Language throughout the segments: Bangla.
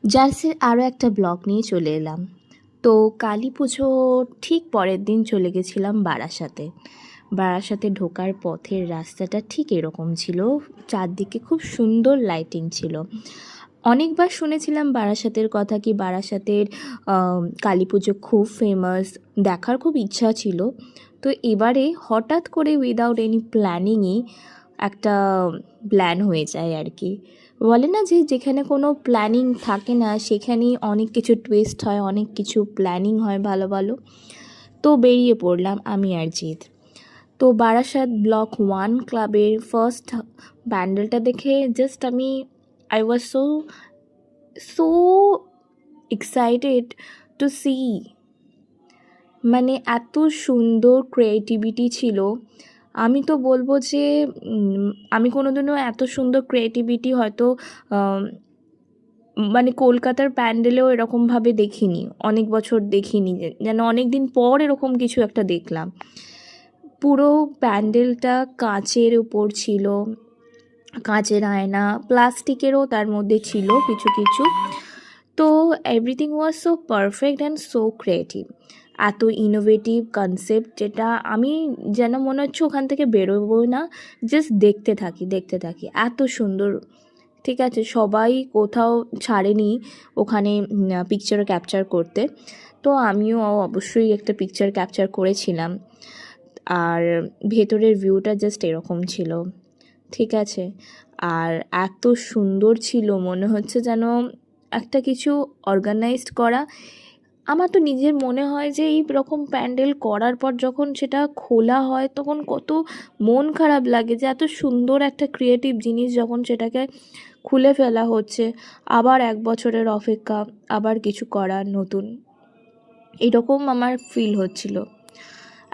জার্সির আরও একটা ব্লগ নিয়ে চলে এলাম। তো কালী পুজো ঠিক পরের দিন চলে গেছিলাম বারাসাতে। বারাসাতে ঢোকার পথের রাস্তাটা ঠিক এরকম ছিল, চারদিকে খুব সুন্দর লাইটিং ছিল। অনেকবার শুনেছিলাম বারাসাতের কথা, কি বারাসাতের কালী পুজো খুব ফেমাস, দেখার খুব ইচ্ছা ছিল। তো এবারে হঠাৎ করে উইদাউট এনি প্ল্যানিংই একটা প্ল্যান হয়ে যায় আর কি। বলে না যে যেখানে কোনো প্ল্যানিং থাকে না সেখানেই অনেক কিছু টুইস্ট হয়, অনেক কিছু প্ল্যানিং হয় ভালো ভালো। তো বেরিয়ে পড়লাম আমি আর জিৎ। তো বারাসাত ব্লক 1 ক্লাবের ফার্স্ট প্যান্ডেলটা দেখে just I was so excited to see. মানে এত সুন্দর ক্রিয়েটিভিটি ছিল। আমি তো বলবো যে আমি কোনোদিনও এত সুন্দর ক্রিয়েটিভিটি হয়তো মানে কলকাতার প্যান্ডেলেও এরকমভাবে দেখিনি, অনেক বছর দেখিনি, যেন অনেক দিন পর এরকম কিছু একটা দেখলাম। পুরো প্যান্ডেলটা কাচের উপর ছিল, কাচের আয়না, প্লাস্টিকেরও তার মধ্যে ছিল কিছু কিছু। তো everything was so perfect and so creative. এত ইনোভেটিভ কনসেপ্ট, যেটা আমি যেন মনে হচ্ছে ওখান থেকে বেরোবো না, জাস্ট দেখতে থাকি, এত সুন্দর। ঠিক আছে, সবাই কোথাও ছাড়েনি ওখানে পিকচার ক্যাপচার করতে, তো আমিও অবশ্যই একটা পিকচার ক্যাপচার করেছিলাম। আর ভেতরের ভিউটা জাস্ট এরকম ছিল। ঠিক আছে, আর এত সুন্দর ছিল, মনে হচ্ছে যেন একটা কিছু অর্গানাইজড করা। আমার তো নিজের মনে হয় যে এই রকম প্যান্ডেল করার পর যখন সেটা খোলা হয় তখন কত মন খারাপ লাগে, যে এত সুন্দর একটা ক্রিয়েটিভ জিনিস যখন সেটাকে খুলে ফেলা হচ্ছে, আবার 1 বছরের অপেক্ষা, আবার কিছু করার নতুন, এরকম আমার ফিল হচ্ছিল।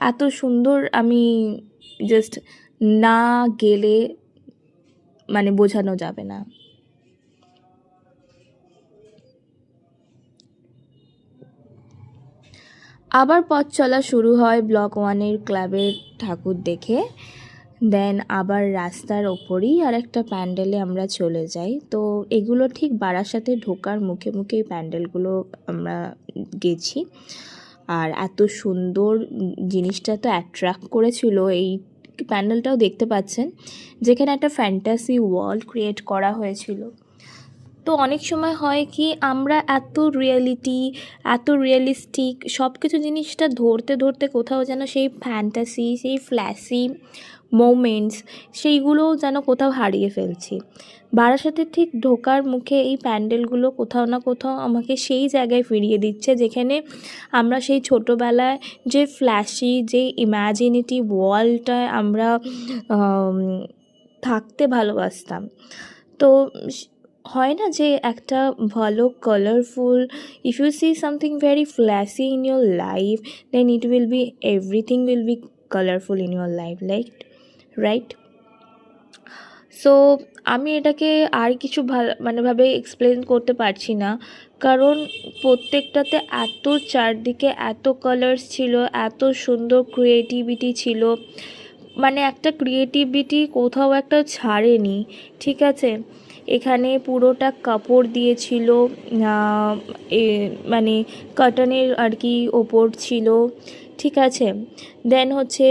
এত সুন্দর, আমি জাস্ট না গেলে মানে বোঝানো যাবে না। আবার পথ চলা শুরু হয় ব্লক 1-এর ক্লাবের ঠাকুর দেখে। দেন আবার রাস্তার ওপরই আর একটা প্যান্ডেলে আমরা চলে যাই। তো এগুলো ঠিক বারাসাতে ঢোকার মুখে মুখেই প্যান্ডেলগুলো আমরা গেছি। আর এত সুন্দর জিনিসটা তো অ্যাট্রাক্ট করেছিল, এই প্যান্ডেলটাও দেখতে পাচ্ছেন, যেখানে একটা ফ্যান্টাসি ওয়ার্ল্ড ক্রিয়েট করা হয়েছিল। তো অনেক সময় হয় কি, আমরা এত রিয়েলিস্টিক সব কিছু জিনিসটা ধরতে ধরতে কোথাও যেন সেই ফ্যান্টাসি, সেই ফ্ল্যাশি মোমেন্টস, সেইগুলোও যেন কোথাও হারিয়ে ফেলছি। বারাসাতে ঠিক ঢোকার মুখে এই প্যান্ডেলগুলো কোথাও না কোথাও আমাকে সেই জায়গায় ফিরিয়ে দিচ্ছে, যেখানে আমরা সেই ছোটোবেলায় যে ফ্ল্যাশি, যে ইম্যাজিনেটিভ ওয়ার্ল্ডটায় আমরা থাকতে ভালোবাসতাম। তো হয় না যে একটা ভালো colourful, if you see something very flashy in your life, then it will be, everything will be colourful in your life, like right. So আমি এটাকে আর কিছু ভাবে এক্সপ্লেন করতে পারছি না, কারণ প্রত্যেকটাতে এত চারদিকে এত কালার্স ছিল, এত সুন্দর ক্রিয়েটিভিটি ছিল, মানে একটা ক্রিয়েটিভিটি কোথাও একটা ছাড়েনি। ঠিক আছে, এখানে পুরোটা কাপড় দিয়েছিল, মানে কার্টনের আর কি ওপর ছিল। ঠিক আছে, দেন হচ্ছে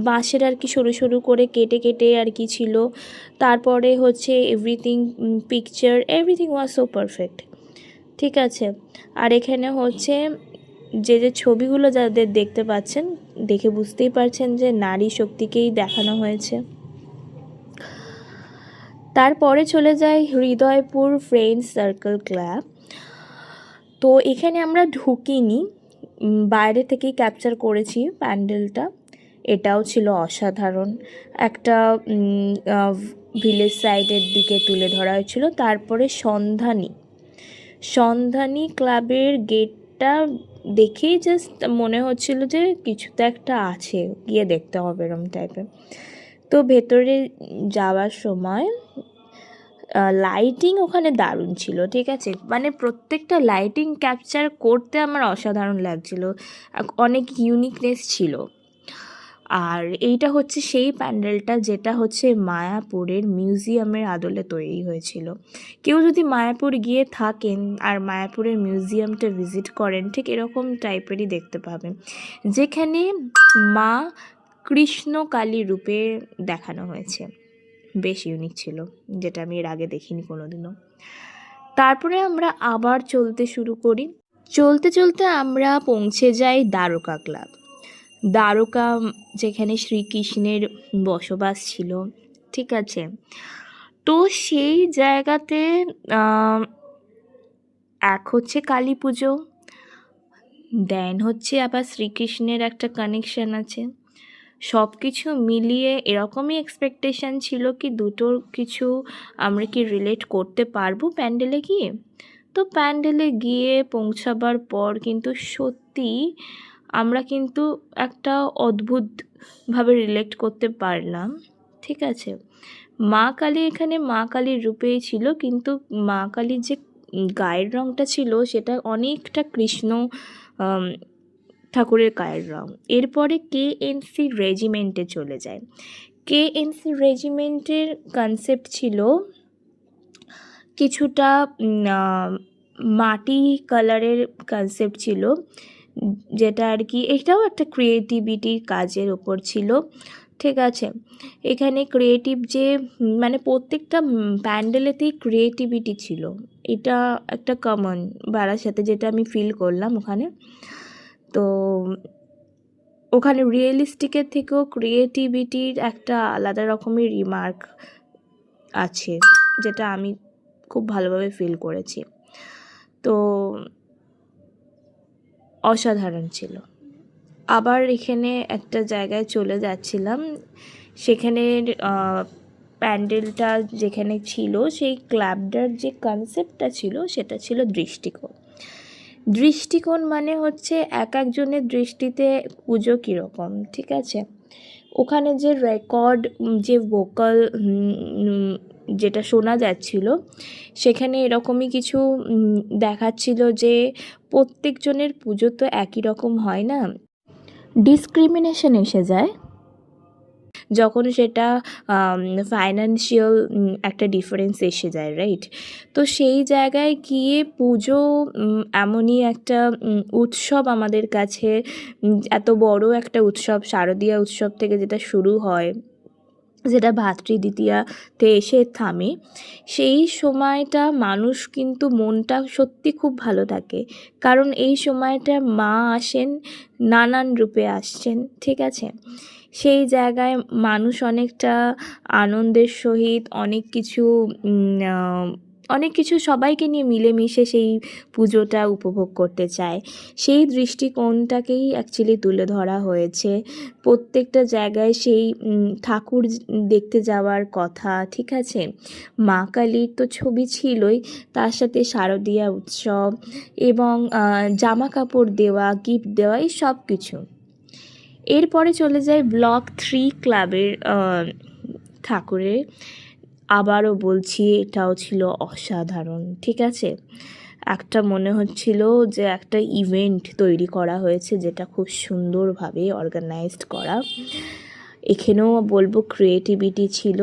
বাঁশের আর কি সরু সরু করে কেটে কেটে আর কি ছিল। তারপরে হচ্ছে এভরিথিং ওয়াজ সো পারফেক্ট। ঠিক আছে, আর এখানে হচ্ছে যে ছবিগুলো যাদের দেখতে পাচ্ছেন, দেখে বুঝতেই পারছেন যে নারী শক্তিকেই দেখানো হয়েছে। তারপরে চলে যাই হৃদয়পুর ফ্রেন্ডস সার্কেল ক্লাব। তো এখানে আমরা ঢুকিনি, বাইরে থেকেই ক্যাপচার করেছি প্যান্ডেলটা। এটাও ছিল অসাধারণ, একটা ভিলেজ সাইডের দিকে তুলে ধরা হয়েছিল। তারপরে সন্ধানী ক্লাবের গেটটা দেখেই জাস্ট মনে হচ্ছিল যে কিছু তো একটা আছে, গিয়ে দেখতে হবে এরম টাইপের। তো ভেতরে যাওয়ার সময় লাইটিং ওখানে দারুণ ছিল। ঠিক আছে, মানে প্রত্যেকটা লাইটিং ক্যাপচার করতে আমার অসাধারণ লাগছিল, অনেক ইউনিকনেস ছিল। আর এইটা হচ্ছে সেই প্যান্ডেলটা যেটা হচ্ছে মায়াপুরের মিউজিয়ামের আদলে তৈরি হয়েছিল। কেউ যদি মায়াপুর গিয়ে থাকেন আর মায়াপুরের মিউজিয়ামটা ভিজিট করেন, ঠিক এরকম টাইপেরই দেখতে পাবেন, যেখানে মা কৃষ্ণ কালী রূপে দেখানো হয়েছে। বেশ ইউনিক ছিল, যেটা আমি এর আগে দেখিনি কোনোদিনও। তারপরে আমরা আবার চলতে শুরু করি। চলতে চলতে আমরা পৌঁছে যাই দ্বারকা ক্লাব। দ্বারকা, যেখানে শ্রীকৃষ্ণের বসবাস ছিল, ঠিক আছে। তো সেই জায়গাতে এক হচ্ছে কালী পুজো, দেন হচ্ছে আবার শ্রীকৃষ্ণের একটা কানেকশান আছে। সব কিছু মিলিয়ে এরকমই এক্সপেকটেশান ছিল কি দুটোর কিছু আমরা কি রিলেট করতে পারবো প্যান্ডেলে গিয়ে। তো প্যান্ডেলে গিয়ে পৌঁছাবার পর কিন্তু সত্যি আমরা কিন্তু একটা অদ্ভুতভাবে রিলেট করতে পারলাম, ঠিক আছে। মা কালী এখানে মা কালীর রূপেই ছিল, কিন্তু মা কালীর যে গায়ের রঙটা ছিল সেটা অনেকটা কৃষ্ণ ঠাকুরের গায়ের রঙ। এরপরে কেএনসি রেজিমেন্টে চলে যায়। কেএনসি রেজিমেন্টের কনসেপ্ট ছিল কিছুটা মাটি কালারের কনসেপ্ট ছিল, যেটা আর কি এটাও একটা ক্রিয়েটিভিটির কাজের ওপর ছিল, ঠিক আছে। এখানে ক্রিয়েটিভ যে মানে প্রত্যেকটা প্যান্ডেলেতেই ক্রিয়েটিভিটি ছিল, এটা একটা কমন বারাসাতে যেটা আমি ফিল করলাম ওখানে। তো ওখানে রিয়েলিস্টিকের থেকেও ক্রিয়েটিভিটির একটা আলাদা রকমের রিমার্ক আছে, যেটা আমি খুব ভালোভাবে ফিল করেছি। তো অসাধারণ ছিল। আবার এখানে একটা জায়গায় চলে যাচ্ছিলাম, সেখানের প্যান্ডেলটা যেখানে ছিল সেই ক্লাবটার যে কনসেপ্টটা ছিল সেটা ছিল দৃষ্টিকোণ। দৃষ্টিকোণ মানে হচ্ছে এক একজনের দৃষ্টিতে পুজো কীরকম, ঠিক আছে। ওখানে যে রেকর্ড যে ভোকাল যেটা শোনা যাচ্ছিল, সেখানে এরকমই কিছু দেখাচ্ছিল যে প্রত্যেকজনের পুজো তো একই রকম হয় না, ডিসক্রিমিনেশন এসে যায় যখন সেটা ফাইন্যান্সিয়াল একটা ডিফারেন্স এসে যায়, রাইট। তো সেই জায়গায় গিয়ে পুজো এমনই একটা উৎসব আমাদের কাছে, এত বড় একটা উৎসব, শারদীয়া উৎসব থেকে যেটা শুরু হয়, যেটা ভাতৃদ্বিতীয়াতে এসে থামে, সেই সময়টা মানুষ কিন্তু মনটা সত্যি খুব ভালো থাকে, কারণ এই সময়টা মা আসেন, নানান রূপে আসছেন, ঠিক আছে। সেই জায়গায় মানুষ অনেকটা আনন্দের সহিত অনেক কিছু সবাইকে নিয়ে মিলেমিশে সেই পুজোটা উপভোগ করতে চায়। সেই দৃষ্টিকোণটাকেই অ্যাকচুয়ালি তুলে ধরা হয়েছে। প্রত্যেকটা জায়গায় সেই ঠাকুর দেখতে যাওয়ার কথা, ঠিক আছে। মা কালীর তো ছবি ছিলই, তার সাথে শারদীয়া উৎসব এবং জামা কাপড় দেওয়া, গিফট দেওয়া, এই সব কিছু। এরপরে চলে যায় ব্লক 3 ক্লাবের ঠাকুরের। আবারও বলছি, এটাও ছিল অসাধারণ, ঠিক আছে। একটা মনে হচ্ছিল যে একটা ইভেন্ট তৈরি করা হয়েছে, যেটা খুব সুন্দরভাবে অর্গানাইজড করা। এখানেও বলবো ক্রিয়েটিভিটি ছিল।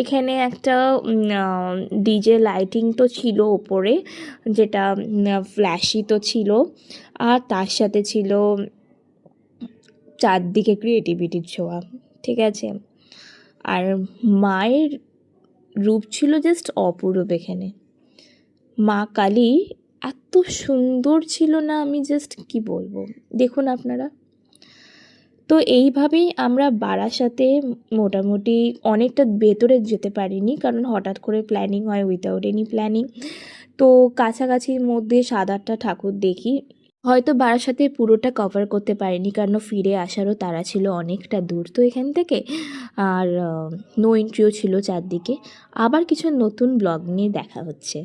এখানে একটা ডিজে লাইটিং তো ছিল ওপরে, যেটা ফ্ল্যাশি তো ছিল, আর তার সাথে ছিল চারদিকে ক্রিয়েটিভিটির ছোঁয়া, ঠিক আছে। আর মায়ের রূপ ছিল জাস্ট অপূরূপ। এখানে মা কালী এত সুন্দর ছিল না, আমি জাস্ট কি বলবো, দেখুন আপনারা। তো এইভাবেই আমরা বারাসাতে মোটামুটি অনেকটা ভেতরে যেতে পারিনি, কারণ হঠাৎ করে প্ল্যানিং হয় উইথাউট এনি প্ল্যানিং। তো কাছাকাছির মধ্যে 7-8টা ঠাকুর দেখি। হয়তো বারাসাতে পুরোটা কভার করতে পারিনি, কারণ ফিরে আসারও তাড়া ছিল, অনেকটা দূর তো এখান থেকে, আর নো এন্ট্রিও ছিল চারদিকে। আবার কিছু নতুন ব্লগ নিয়ে দেখা হচ্ছে।